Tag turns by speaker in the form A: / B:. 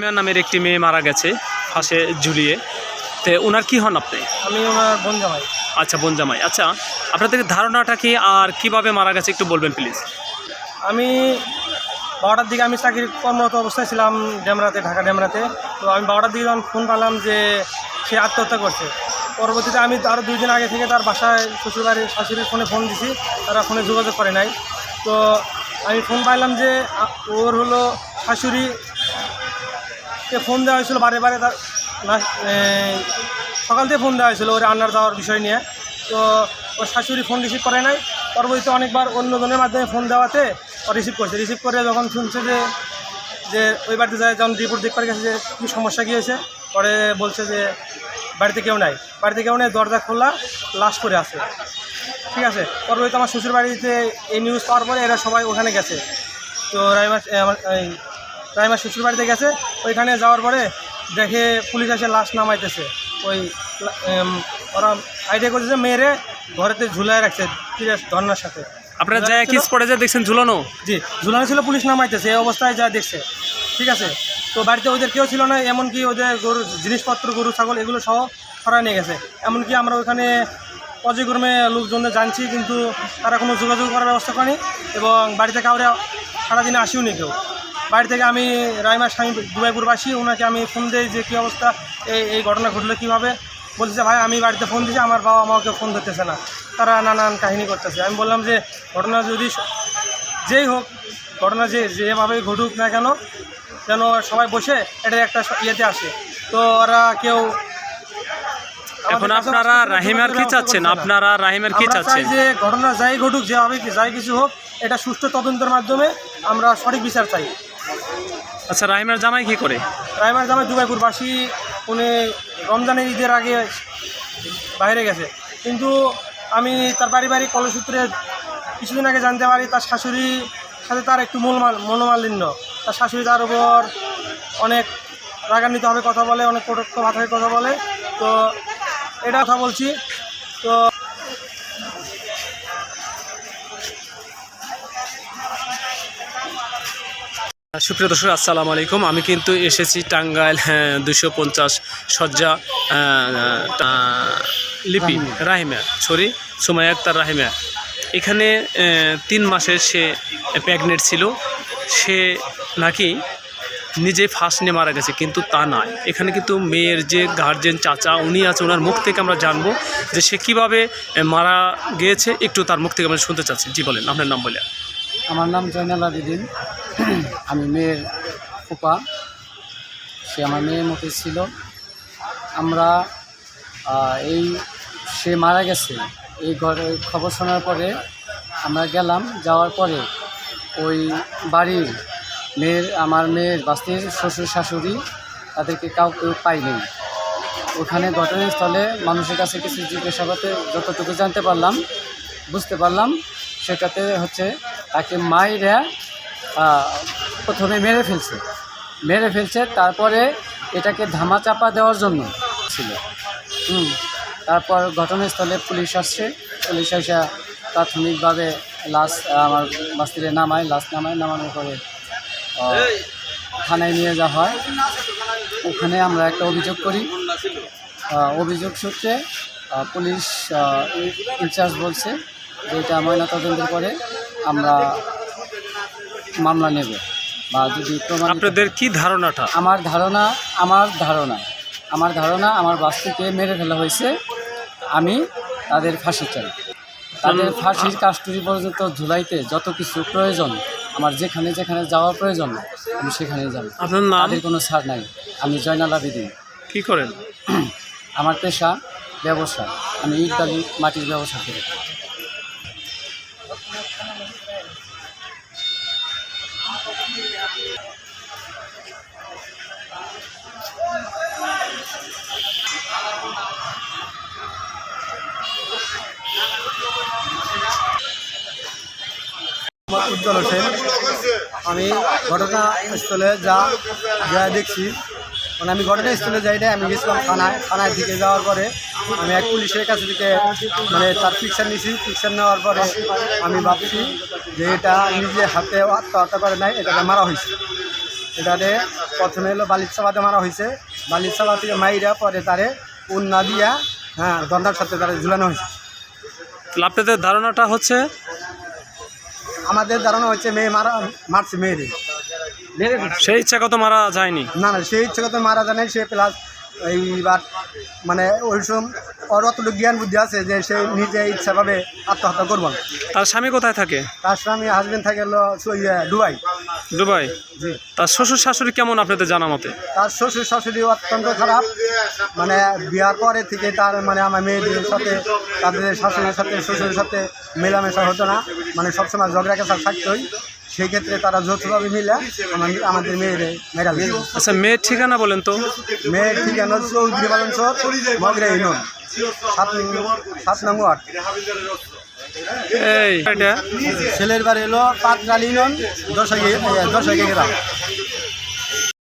A: মেয়ের নামের একটি মেয়ে মারা গেছে ফাঁসে ঝুলিয়ে, তো ওনার কি হন আপনি?
B: আমি ওনার বোন জামাই।
A: আচ্ছা, বোন জামাই। আচ্ছা, আপনাদের ধারণাটা কি আর কিভাবে মারা গেছে একটু বলবেন প্লিজ।
B: আমি 12টার দিকে আমি চাকরি কর্মরত অবস্থায় ছিলাম ডেমরাতে, ঢাকা ডেমরাতে। তো আমি 12টার দিকে যখন ফোন পেলাম যে সে আত্মহত্যা করছে, পরবর্তীতে আমি আরও 2 দিন আগে থেকে তার বাসায় শ্বশুরবাড়ির শাশুড়ির ফোন দিছি, তারা ফোনে যোগাযোগ করে নাই। তো আমি ফোন পাইলাম যে ওর হলো শাশুড়িকে ফোন দেওয়া হয়েছিল বারে বারে, তার সকাল থেকে ফোন দেওয়া হয়েছিল ওর রান্নার যাওয়ার বিষয় নিয়ে। তো ওর শাশুড়ি ফোন রিসিভ করে নাই। পরবর্তীতে অনেকবার অন্যজনের মাধ্যমে ফোন দেওয়াতে ও রিসিভ করছে। রিসিভ করে যখন শুনছে যে ওই বাড়িতে যায়, যখন রিপোর্ট দেখতে গেছে যে কী সমস্যা কী হয়েছে, পরে বলছে যে বাড়িতে কেউ নাই, দরজা খোলা, লাশ করে আছে। ঠিক আছে, পরবর্তীতে আমার শ্বশুর বাড়িতে এই নিউজ পাওয়ার পরে এরা সবাই ওখানে গেছে। তো রাইমার শ্বশুর বাড়িতে গেছে। ওইখানে যাওয়ার পরে দেখে পুলিশ এসে লাশ নামাইতেছে। ওই ওরা আইডিয়া করেছে মেয়েরে ঘরেতে ঝুলাই রাখছে ধর্নার সাথে।
A: আপনারা যা কিস পড়ে যা দেখছেন ঝুলানো?
B: জি, ঝুলানো ছিল, পুলিশ নামাইতেছে এই অবস্থায় যা দেখছে। ঠিক আছে, তো বাড়িতে ওদের কেউ ছিল না, এমনকি ওদের গরুর জিনিসপত্র, গরু ছাগল এগুলো সহ সরাই নিয়ে গেছে। এমনকি আমরা ওইখানে পর্যায়ক্রমে লোকজনদের জানছি, কিন্তু তারা কোনো যোগাযোগ করার ব্যবস্থা করেনি এবং বাড়িতে কাউরে সারাদিনে আসিও নি কেউ। বাড়ি থেকে আমি রাইমার স্বামী দুবাই প্রবাসী, ওনাকে আমি ফোন দিই যে কী অবস্থা, এই ঘটনা ঘটলো কীভাবে। বলছে ভাই আমি বাড়িতে ফোন দিয়েছি, আমার বাবা মাকে ফোন ধরতেছে না, তারা নানান কাহিনী করতেছে। আমি বললাম যে ঘটনা যদি যেই হোক, ঘটনা যেভাবেই ঘটুক না কেন, যেন সবাই বসে এটা একটা ইয়েতে আসে। তো ওরা কেউ
A: এখন আপনারা রাহিমার কি চাচ্ছেন? আপনারা রাহিমার কি চাচ্ছেন?
B: যে ঘটনা যাই ঘটুক, যেভাবে যাই কিছু হোক, এটা সুষ্ঠু তদন্তের মাধ্যমে আমরা সঠিক বিচার চাই।
A: আচ্ছা, রাহিমার জামাই কি করে?
B: রাহিমার জামাই দুবাই প্রবাসী, উনি রমজানের ঈদের আগে বাইরে গেছে। কিন্তু আমি তার পারিবারিক কলসূত্রে কিছুদিন আগে জানতে পারি তার শাশুড়ির সাথে তার একটু মনোমালিন্য। তার শাশুড়ি তার উপর অনেক রাগান্বিতভাবে কথা বলে, অনেক কটূক্ত ভাষায় কথা বলে। তো এটা কথা বলছি। তো
A: সুপ্রিয় দর্শক, আসসালামু আলাইকুম। আমি কিন্তু এসেছি টাঙ্গাইল 250 শয্যা লিপি রাহিমা, সুমাইয়া আক্তার রাহিমা। এখানে 3 মাসের সে প্রেগনেন্ট ছিল। সে নাকি নিজে ফাঁস নিয়ে মারা গেছে, কিন্তু তা নয়। এখানে কিন্তু মেয়ের যে গার্জেন চাচা উনি আছে, ওনার মুখ থেকে আমরা জানবো যে সে কীভাবে মারা গিয়েছে। একটু তার মুখ থেকে আমরা শুনতে চাচ্ছি। জি বলেন, আপনার নাম বলে।
C: আমার নাম জয়নাল আবেদিন, আমি মেয়ের ফুপা। সে আমার মেয়ের মতো ছিল। আমরা সে মারা গেছে এই খবর শোনার পরে আমরা গেলাম। যাওয়ার পরে ওই বাড়ির আমার মেয়ের বাস্তির শ্বশুর শাশুড়ি তাদেরকে কাউকে পাইনি। ওখানে ঘটনাস্থলে মানুষের কাছে কিছু জিজ্ঞাসাবাদে যতটুকু জানতে পারলাম, বুঝতে পারলাম, সেটাতে হচ্ছে তাকে মাইরা প্রথমে মেরে ফেলছে। তারপরে এটাকে ধামাচাপা দেওয়ার জন্য ছিল। তারপর ঘটনাস্থলে পুলিশ আসছে। পুলিশ এসে প্রাথমিকভাবে লাশ আমার বাস্তিরে নামানোর পরে থানায় নিয়ে যাওয়া হয়। ওখানে আমরা একটা অভিযোগ করি। অভিযোগ সূত্রে পুলিশ ইনচার্জ বলছে যে এটা ময়নাতদন্তের পরে আমরা মামলা নেব, বা যদি
A: আপনাদের কি ধারণাটা?
C: আমার ধারণা আমার বাস্তিকে মেরে ফেলা হয়েছে। আমি তাদের ফাঁসি চাই। তাদের ফাঁসির কাস্টডি পর্যন্ত ঝুলাইতে যত কিছু প্রয়োজন, আমার যেখানে যাওয়া প্রয়োজন আমি সেখানে যাব।
A: আপনার নাম?
C: তাদের কোনো ছাড় নাই। আমি জয়নাল আবেদিন।
A: কি করেন?
C: আমার পেশা ব্যবসা, আমি ইট বালি মাটির ব্যবসা করি।
B: উজ্জ্বল হোসেন। আমি ঘটনাস্থলে যা দেখছি, মানে আমি ঘটনাস্থলে যাই না, আমি গেছিলাম থানায় দিকে যাওয়ার পরে আমি এক পুলিশের কাছে থেকে মানে তার পিকচার নিয়েছি। পিকচার নেওয়ার পরে আমি ভাবছি যে এটা নিজে হাতে আত্মহত্যা করে নাই, এটাকে মারা হয়েছে।
D: এটাতে প্রথমে হলো বালির চাপাতে মারা হয়েছে, বালির চাপা থেকে মাইরা পরে তারে উন্না দিয়া হ্যাঁ দন্ডার সাথে তারা ঝুলানো হয়েছে।
A: তাহলে আপনাদের ধারণাটা হচ্ছে
D: আমাদের ধারণা হচ্ছে মেয়ে মারছে মেয়েরে।
A: সেই ইচ্ছাগত মারা যায়নি।
D: না না, সেই ইচ্ছাগত মারা জানে সে, প্লাস এইবার মানে ওই সময় ওর অতটুকু জ্ঞান বুদ্ধি আছে যে সে নিজে ইচ্ছাভাবে আত্মহত্যা করবো না।
A: তার স্বামী কোথায় থাকে?
D: তার স্বামী হাজবেন্ড থাকে হলো দুবাই।
A: দুবাই।
D: জি।
A: তার শ্বশুর শাশুড়ি কেমন আপনাদের জানা মতে?
D: তার শ্বশুর শাশুড়ি অত্যন্ত খারাপ, মানে বিয়ার পরে থেকে তার মানে আমার মেয়েদের সাথে তাদের শাশুড়ির সাথে শ্বশুরের সাথে মেলামেশা হতো না, মানে সবসময় ঝগড়া কেসার থাকতোই। সেই ক্ষেত্রে তারা যৌথভাবে মিলে আমাদের মেয়েরে মেরা দিল।
A: আচ্ছা, মেয়ের ঠিকানা বলেন তো?
D: মেয়ের ঠিকানা চৌধুরী পালন সব মগরা ইউনিয়ন 7 নং ওয়ার্ড।
A: এই এটা
D: ছেলের বাড়ি হলো পাতরাল ইউনিয়ন 10 গ্রাম।